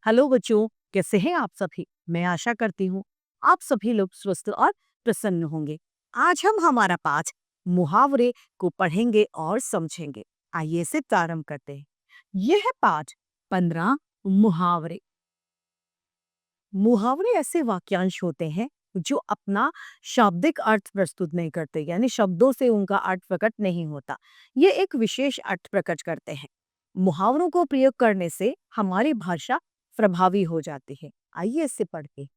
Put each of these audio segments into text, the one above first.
Hello बच्चों, कैसे हैं आप सभी? मैं आशा करती हूँ आप सभी लोग स्वस्थ और प्रसन्न होंगे। आज हम हमारा पाठ मुहावरे को पढ़ेंगे और समझेंगे। आइए इसे प्रारंभ करते हैं। यह है पाठ 15 मुहावरे। मुहावरे ऐसे वाक्यांश होते हैं जो अपना शाब्दिक अर्थ प्रस्तुत नहीं करते, यानी शब्दों से उनका अर्थ प्रकट नहीं होता। ये एक विशेष अर्थ प्रकट करते हैं। मुहावरों को प्रयोग करने से हमारी भाषा प्रभावी हो जाती है। आइए इससे पढ़ते।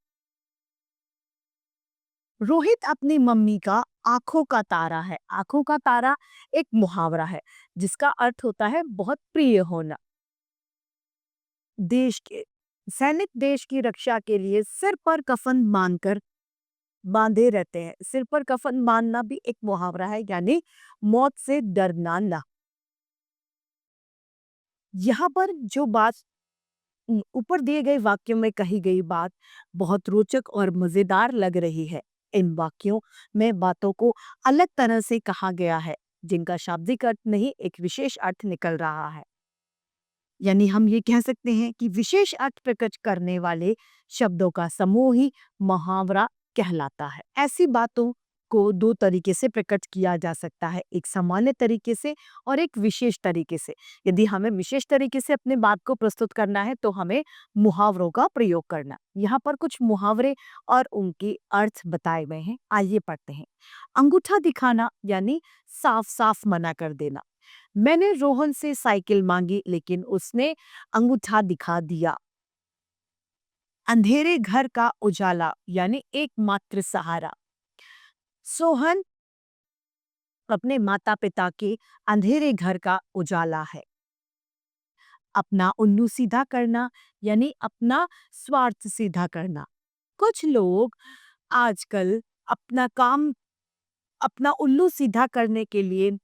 रोहित अपनी मम्मी का आंखों का तारा है। आंखों का तारा एक मुहावरा है जिसका अर्थ होता है बहुत प्रिय होना। देश के सैनिक देश की रक्षा के लिए सिर पर कफन बांधकर बांधे रहते हैं। सिर पर कफन बांधना भी एक मुहावरा है, यानी मौत से डरना ना। यहाँ पर जो बात ऊपर दिए गए वाक्यों में कही गई बात बहुत रोचक और मजेदार लग रही है। इन वाक्यों में बातों को अलग तरह से कहा गया है जिनका शाब्दिक अर्थ नहीं, एक विशेष अर्थ निकल रहा है। यानी हम ये कह सकते हैं कि विशेष अर्थ प्रकट करने वाले शब्दों का समूह ही मुहावरा कहलाता है। ऐसी बातों को दो तरीके से प्रकट किया जा सकता है, एक सामान्य तरीके से और एक विशेष तरीके से। यदि हमें विशेष तरीके से अपने बात को प्रस्तुत करना है तो हमें मुहावरों का प्रयोग करना। यहाँ पर कुछ मुहावरे और उनके अर्थ बताए गए हैं, आइए पढ़ते हैं। अंगूठा दिखाना यानी साफ साफ मना कर देना। मैंने रोहन से साइकिल मांगी लेकिन उसने अंगूठा दिखा दिया। अंधेरे घर का उजाला यानी एकमात्र सहारा। सोहन अपने माता पिता के अंधेरे घर का उजाला है। अपना उल्लू सीधा करना यानी अपना स्वार्थ सीधा करना। कुछ लोग आजकल अपना उल्लू सीधा करने के लिए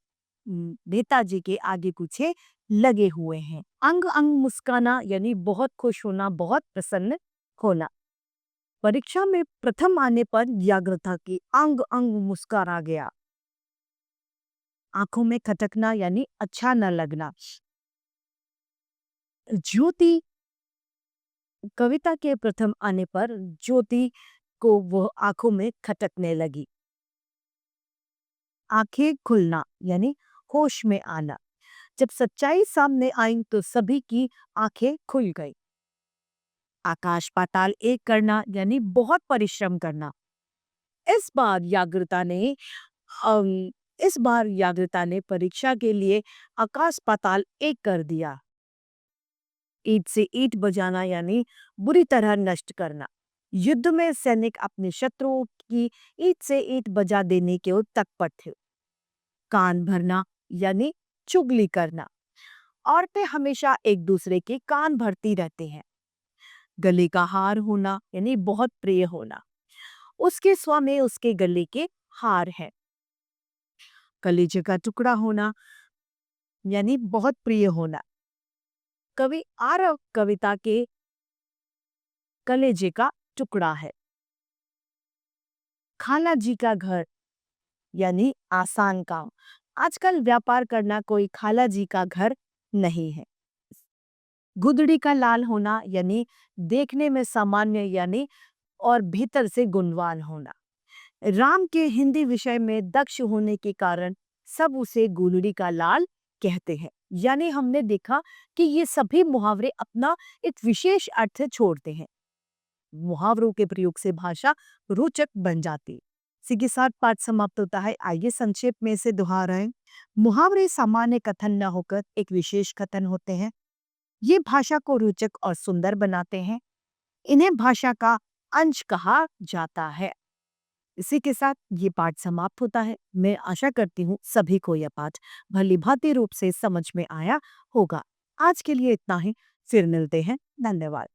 नेताजी के आगे पीछे लगे हुए हैं। अंग अंग मुस्काना यानी बहुत खुश होना, बहुत प्रसन्न होना। परीक्षा में प्रथम आने पर व्याग्रता की अंग अंग मुस्कुरा गया। आंखों में खटकना यानी अच्छा न लगना। ज्योति कविता के प्रथम आने पर ज्योति को वो आंखों में खटकने लगी। आंखें खुलना यानी होश में आना। जब सच्चाई सामने आई तो सभी की आंखें खुल गई। आकाश पाताल एक करना यानी बहुत परिश्रम करना। इस बार याग्रता ने अम, इस बार याग्रता ने परीक्षा के लिए आकाश पाताल एक कर दिया। ईंट से ईंट बजाना यानी बुरी तरह नष्ट करना। युद्ध में सैनिक अपने शत्रुओं की ईंट से ईंट बजा देने के तत्पर थे। कान भरना यानी चुगली करना। औरतें हमेशा एक दूसरे के कान भरती रहती हैं। गले का हार होना यानी बहुत प्रिय होना। उसके स्वामी उसके गले के हार है। कलेजे का टुकड़ा होना यानी बहुत प्रिय होना। कवि आरव कविता के कलेजे का टुकड़ा है। खाला जी का घर यानी आसान काम। आजकल व्यापार करना कोई खाला जी का घर नहीं है। गुदड़ी का लाल होना यानी देखने में सामान्य यानी और भीतर से गुणवान होना। राम के हिंदी विषय में दक्ष होने के कारण सब उसे गुलड़ी का लाल कहते हैं। यानी हमने देखा कि ये सभी मुहावरे अपना एक विशेष अर्थ छोड़ते हैं। मुहावरों के प्रयोग से भाषा रोचक बन जाती। इसी के साथ पाठ समाप्त होता है। आइए संक्षेप में इसे दोहराएं। मुहावरे सामान्य कथन न होकर एक विशेष कथन होते हैं। ये भाषा को रोचक और सुंदर बनाते हैं। इन्हें भाषा का अंश कहा जाता है। इसी के साथ ये पाठ समाप्त होता है। मैं आशा करती हूँ सभी को यह पाठ भली भांति रूप से समझ में आया होगा। आज के लिए इतना ही। फिर मिलते हैं। धन्यवाद।